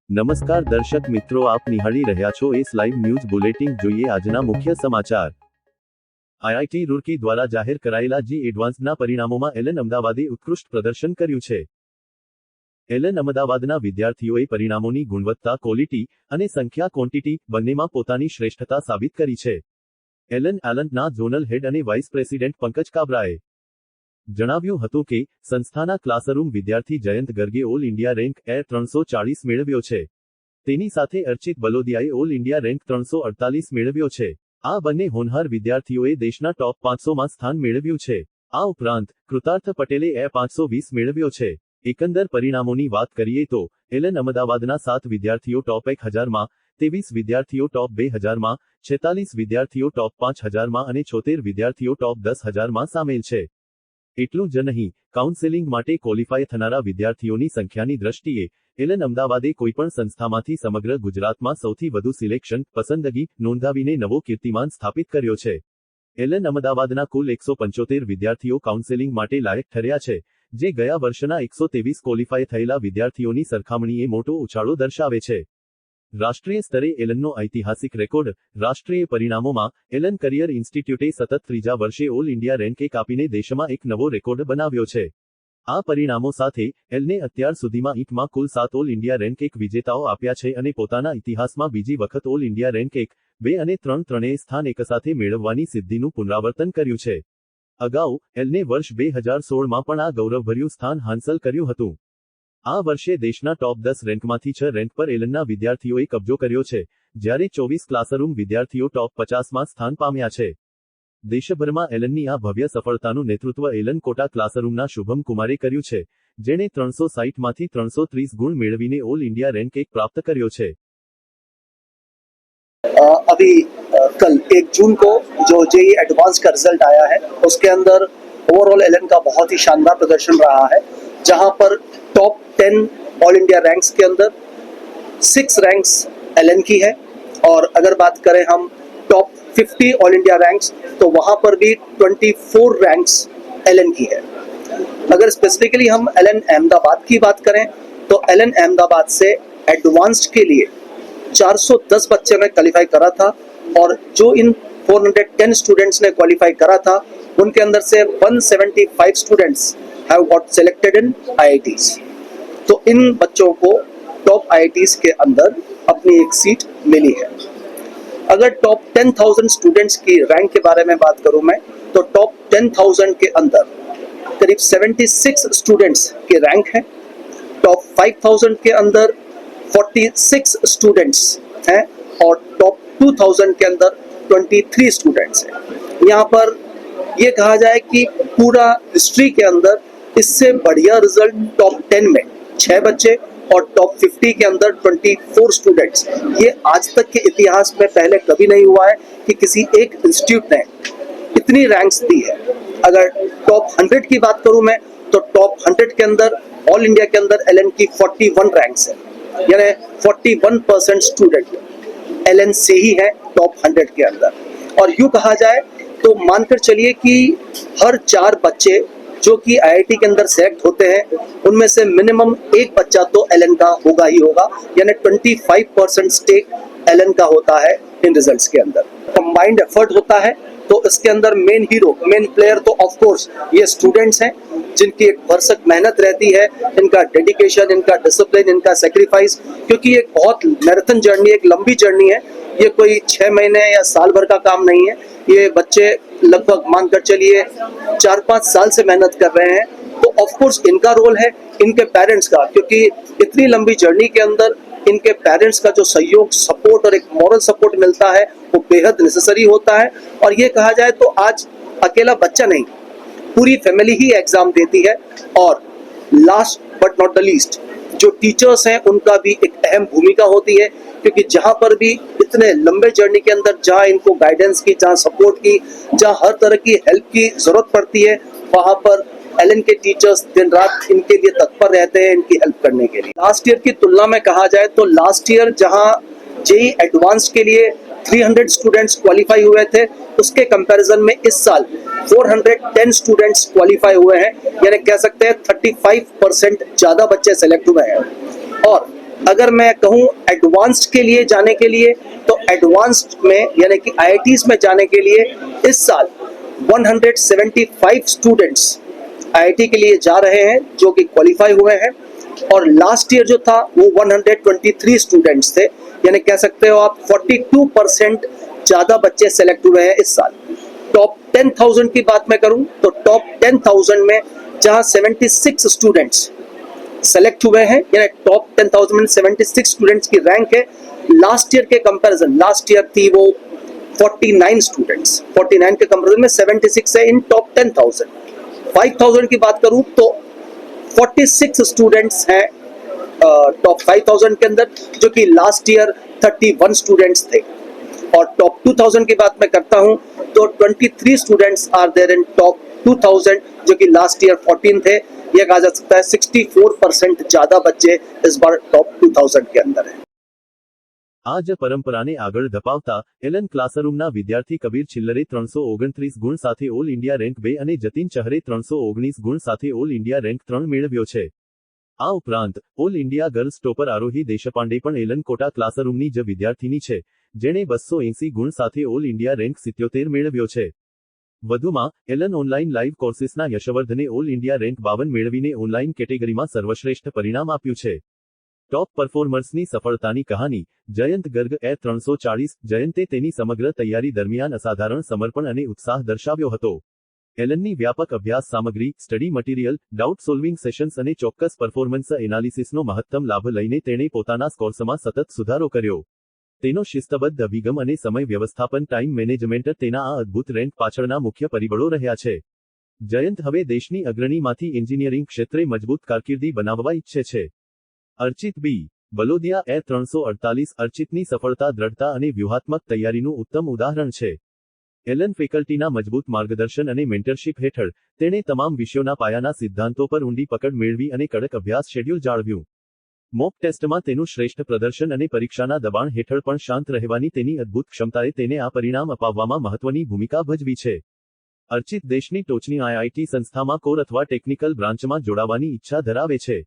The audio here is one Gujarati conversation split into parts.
નમસ્કાર દર્શક મિત્રો, આપ નિહાળી રહ્યા છો એસ લાઈવ ન્યૂઝ બુલેટિન. જોઈએ આજના મુખ્ય સમાચાર. આઈઆઈટી રૂરકી દ્વારા જાહેર કરાયેલા જી એડવાન્સ્ડના પરિણામોમાં એલએન અમદાવાદે ઉત્કૃષ્ટ પ્રદર્શન કર્યું છે. એલએન અમદાવાદના વિદ્યાર્થીઓએ પરિણામોની ગુણવત્તા, ક્વોલિટી અને સંખ્યા, ક્વોન્ટિટી બંનેમાં પોતાની શ્રેષ્ઠતા સાબિત કરી છે. એલએન આલન્ટના ઝોનલ હેડ અને વાઇસ પ્રેસિડેન્ટ પંકજ કાબરાએ જણાવ્યું હતું કે સંસ્થાના ક્લાસરૂમ વિદ્યાર્થી જયંત ગર્ગે ઓલ ઇન્ડિયા રેન્ક 340 મેળવ્યો છે. તેની સાથે અર્ચિત બલોદિયાએ ઓલ ઇન્ડિયા રેન્ક 348 મેળવ્યો છે. આ બંને હોનહાર વિદ્યાર્થીઓએ દેશના ટોપ 500માં સ્થાન મેળવ્યું છે. આ ઉપરાંત કૃતાર્થ પટેલે 520 મેળવ્યો છે. એકંદર પરિણામોની વાત કરીએ તો એલએન અમદાવાદના 7 વિદ્યાર્થીઓ ટોપ 1000માં, 23 વિદ્યાર્થીઓ ટોપ 2000માં, 46 વિદ્યાર્થીઓ ટોપ 5000માં અને 76 વિદ્યાર્થીઓ ટોપ 10000માં સામેલ છે. એટલું જ નહીં, કાઉન્સેલિંગ માટે ક્વોલિફાય થનારા વિદ્યાર્થીઓની સંખ્યાની દ્રષ્ટિએ એલએન અમદાવાદે કોઈપણ સંસ્થામાંથી સમગ્ર ગુજરાતમાં સૌથી વધુ સિલેક્શન પસંદગી નોંધાવીને નવો કીર્તિમાન સ્થાપિત કર્યો છે. એલએન અમદાવાદના કુલ 175 વિદ્યાર્થીઓ કાઉન્સેલિંગ માટે લાયક ઠર્યા છે, જે ગયા વર્ષના 123 ક્વોલિફાય થયેલા વિદ્યાર્થીઓની સરખામણીએ મોટો ઉછાળો દર્શાવે છે. રાષ્ટ્રીય સ્તરે એલએનનો ઐતિહાસિક રેકોર્ડ. રાષ્ટ્રીય પરિણામોમાં એલએન કરિયર ઇન્સ્ટિટ્યૂટે સતત ત્રીજા વર્ષે ઓલ ઇન્ડિયા રેન્ક 1 આપીને દેશમાં એક નવો રેકોર્ડ બનાવ્યો છે. આ પરિણામો સાથે એલને અત્યાર સુધીમાં ઇટમાં કુલ 7 ઓલ ઇન્ડિયા રેન્ક 1 વિજેતાઓ આપ્યા છે અને પોતાના ઇતિહાસમાં બીજી વખત ઓલ ઇન્ડિયા રેન્ક 1, 2 અને 3 ત્રણેય સ્થાન એકસાથે મેળવવાની સિદ્ધિનું પુનરાવર્તન કર્યું છે. અગાઉ એલને વર્ષ 2016માં પણ આ ગૌરવભર્યું સ્થાન હાંસલ કર્યું હતું. આ વર્ષે દેશના ટોપ 10 રેન્કમાંથી 6 રેન્ક પર એલનના વિદ્યાર્થીઓએ કબજો કર્યો છે, જ્યારે 24 ક્લાસરૂમ વિદ્યાર્થીઓ ટોપ 50માં સ્થાન પામ્યા છે. દેશભરમાં એલનની આ ભવ્ય સફળતાનું નેતૃત્વ એલન કોટા ક્લાસરૂમના શુભમ કુમારે કર્યું છે, જેણે 360માંથી 330 ગુણ મેળવીને ઓલ ઇન્ડિયા રેન્ક 1 પ્રાપ્ત કર્યો છે. अभी कल 1 जून को जो जेई एडवांस का रिजल्ट आया है, उसके अंदर ओवरऑल एलन का बहुत ही शानदार प्रदर्शन रहा है, जहां पर टॉप 10 ऑल इंडिया रैंक्स के अंदर 6 रैंक्स एलन की है. और अगर बात करें हम टॉप 50 ऑल इंडिया रैंक्स, तो वहां पर भी 24 रैंक्स एलन की है. अगर स्पेसिफिकली हम एलन अहमदाबाद की बात करें, तो एलन अहमदाबाद से एडवांस्ड के लिए 410 बच्चे ने क्वालिफाई करा था, और जो इन 410 स्टूडेंट्स ने क्वालिफाई करा था, उनके अंदर से 175 students have got selected in IITs. तो इन बच्चों को टॉप आईआईटीज के अंदर अपनी एक सीट मिली है. अगर टॉप 10,000 स्टूडेंट्स की रैंक के बारे में बात करूं मैं, तो टॉप 10,000 के अंदर करीब 76 स्टूडेंट्स के रैंक हैं. टॉप 5,000 के अंदर 46 स्टूडेंट्स हैं, और टॉप 2,000 के अंदर 23 स्टूडेंट्स हैं. यहाँ पर ये कहा जाए कि पूरा हिस्ट्री के अंदर इससे बढ़िया रिजल्ट टॉप 10 में 6 बच्चे और टॉप 50 के अंदर 24 स्टूडेंट्स, ये आज तक के इतिहास में पहले कभी नहीं हुआ है कि किसी एक इंस्टीट्यूट ने इतनी रैंक्स दी है. अगर टॉप 100 की बात करूं मैं, तो टॉप 100 के अंदर ऑल इंडिया के अंदर एलएन की 41 रैंक्स है, यानी 41% स्टूडेंट एलएन से ही है टॉप 100 के अंदर. और यूं कहा जाए तो मानकर चलिए कि हर 4 बच्चे जो कि आईआईटी के अंदर सेलेक्ट होते हैं, उनमें से मिनिमम एक बच्चा तो एलएन का होगा ही होगा, यानी 25% स्टेक एलएन का होता है इन रिजल्ट्स के अंदर. कंबाइंड एफर्ट होता है, तो इसके अंदर मेन हीरो, मेन प्लेयर तो ऑफ कोर्स ये स्टूडेंट्स हैं, जिनकी एक भरसक मेहनत रहती है, इनका डेडिकेशन, इनका डिसिप्लिन, इनका सेक्रीफाइस, क्योंकि एक बहुत मैराथन जर्नी, एक लंबी जर्नी है. ये कोई 6 महीने या साल भर का काम नहीं है. ये बच्चे लगभग मानकर चलिए 4-5 साल से मेहनत कर रहे हैं. तो ऑफ कोर्स इनका रोल है, इनके पेरेंट्स का, क्योंकि इतनी लंबी जर्नी के अंदर इनके पेरेंट्स का जो सहयोग, सपोर्ट और एक मॉरल सपोर्ट मिलता है, वो बेहद नेसेसरी होता है. और ये कहा जाए तो आज अकेला बच्चा नहीं, पूरी फैमिली ही एग्जाम देती है. और last but not the least, जो टीचर्स हैं उनका भी एक अहम भूमिका होती है, क्योंकि जहाँ पर भी इतने लंबे जर्नी के अंदर जहाँ इनको गाइडेंस की, जहाँ सपोर्ट की, जहाँ हर तरह की हेल्प की जरूरत पड़ती है, वहाँ पर एलएन के टीचर्स दिन रात इनके लिए तत्पर रहते हैं, इनकी हेल्प करने के लिए. लास्ट ईयर की तुलना में कहा जाए तो लास्ट ईयर जहाँ जेई एडवांस के लिए 300 स्टूडेंट्स क्वालिफाई हुए थे, उसके कंपैरिजन में इस साल 410 स्टूडेंट्स क्वालिफाई हुए हैं, यानी कह सकते हैं 35% ज्यादा बच्चे सेलेक्ट हुए हैं. और अगर मैं कहूँ एडवांस्ड के लिए जाने के लिए, तो एडवांस्ड में यानी कि आईआईटीज में जाने के लिए इस साल 175 स्टूडेंट्स आईआईटी के लिए जा रहे हैं जो कि क्वालिफाई हुए हैं, और लास्ट ईयर जो था वो 123 स्टूडेंट्स थे, यानी कह सकते हो आप 42% ज़्यादा बच्चे सेलेक्ट हुए हैं इस साल। टॉप 10,000 की बात मैं करूं तो टॉप 10,000 में जहां 76 स्टूडेंट्स सेलेक्ट हुए हैं, यानी टॉप 10,000 में 76 स्टूडेंट्स की रैंक है। लास्ट ईयर के कंपैरिजन, लास्ट ईयर थी वो 49 स्टूडेंट्स, 49 के कंपैरिजन में 76 है इन टॉप 10,000। 5,000 की बात करूं तो 46 स्टूडेंट्स हैं टॉप 5,000 के अंदर, जो कि लास्ट ईयर 31 स्टूडेंट्स थे। और टॉप 2,000 की बात मैं करता हूं तो 23 students are there in top 2,000, जो कि लास्ट ईयर 14 थे। यह कहा जा सकता है 64% ज्यादा बच्चे इस बार टॉप 2,000 के अंदर है। आज પરંપરાને આગળ ધપાવતા એલન ક્લાસરૂમના વિદ્યાર્થી કબીર છિલ્લરે 329 ગુણ સાથે ઓલ ઇન્ડિયા રેન્ક 2 અને જતીન ચહરે 319 ગુણ સાથે ઓલ ઇન્ડિયા રેન્ક 3 મેળવ્યો છે। આ ઉપરાંત ઓલ ઇન્ડિયા ગર્લ્સ ટોપર આરોહી દેશપાંડે પણ એલન કોટા ક્લાસરૂમની જ વિદ્યાર્થીની છે, જેણે 280 ગુણ સાથે ઓલ ઇન્ડિયા રેન્ક 77 મેળવ્યો છે। વધુમાં એલન ઓનલાઈન લાઈવ કોર્સિસના યશવર્ધને ઓલ ઇન્ડિયા રેન્ક 52 મેળવીને ઓનલાઈન કેટેગરીમાં સર્વશ્રેષ્ઠ પરિણામ આપ્યું છે। ટોપ પરફોર્મર્સની સફળતાની કહાની જયંત ગર્ગ એ 340 જયંતે તેની સમગ્ર તૈયારી દરમિયાન અસાધારણ સમર્પણ અને ઉત્સાહ દર્શાવ્યો હતો। એલનની વ્યાપક અભ્યાસ સામગ્રી, study material, doubt solving sessions અને ચોક્કસ પરફોર્મન્સ એનાલિસિસનો મહત્તમ લાભ લઈને તેણે પોતાના સ્કોર્સમાં સતત સુધારો કર્યો। તેનો શિસ્તબદ્ધ અભિગમ અને સમય વ્યવસ્થાપન ટાઈમ મેનેજમેન્ટ તેના આ અદ્ભુત રેન્ક પાછળના મુખ્ય પરિબળો રહ્યા છે। જયંત હવે દેશની અગ્રણીમાંથી એન્જિનિયરિંગ ક્ષેત્રે મજબૂત કારકિર્દી બનાવવા ઈચ્છે છે। अर्चित बी बलोदिया ए 348 अर्चितनी सफलता दृढ़ता અને વ્યૂહાત્મક તૈયારીનું ઉત્તમ ઉદાહરણ છે। એલન ફેકલ્ટીના મજબૂત માર્ગદર્શન અને મેન્ટરશિપ હેઠળ તેણે તમામ વિષયોના પાયાના સિદ્ધાંતો પર ઊંડી પકડ મેળવી અને કડક અભ્યાસ શેડ્યુલ જાળવ્યું। મોક ટેસ્ટમાં તેનું શ્રેષ્ઠ પ્રદર્શન અને પરીક્ષાના દબાણ હેઠળ પણ શાંત રહેવાની તેની અદ્ભુત ક્ષમતાએ તેને આ પરિણામ અપાવવામાં મહત્વની ભૂમિકા ભજવી છે। अर्चित દેશની ટોચની આઈઆઈટી સંસ્થામાં કોર અથવા ટેકનિકલ બ્રાન્ચમાં જોડાવાની ઈચ્છા ધરાવે છે।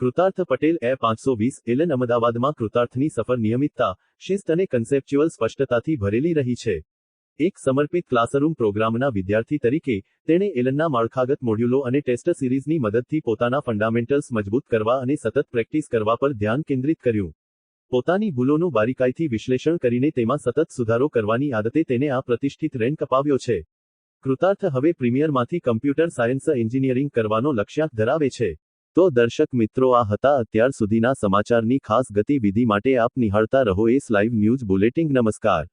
કૃતાર્થ પટેલ એ 520 એલન અમદાવાદમાં કૃતાર્થની સફર નિયમિતતા, શિસ્ત અને કન્સેપ્ચ્યુઅલ સ્પષ્ટતાથી ભરેલી રહી છે। એક સમર્પિત ક્લાસરૂમ પ્રોગ્રામના વિદ્યાર્થી તરીકે તેણે એલનના માળખાગત મોડ્યુલો અને ટેસ્ટ સિરીઝની મદદથી પોતાના ફંડામેન્ટલ્સ મજબૂત કરવા અને સતત પ્રેક્ટિસ કરવા પર ધ્યાન કેન્દ્રિત કર્યું। પોતાની ભૂલોનું બારીકાઈથી વિશ્લેષણ કરીને તેમાં સતત સુધારો કરવાની આદતે તેને આ પ્રતિષ્ઠિત રેન્ક અપાવ્યો છે। કૃતાર્થ હવે પ્રીમિયરમાંથી કમ્પ્યુટર સાયન્સ એન્જિનિયરિંગ કરવાનો લક્ષ્યાંક ધરાવે છે। તો દર્શક મિત્રો, આ હતા અત્યાર સુધીના સમાચારની ખાસ ગતિવિધિ માટે આપ નિહાળતા રહો એસ લાઈવ ન્યૂઝ બુલેટિન। નમસ્કાર।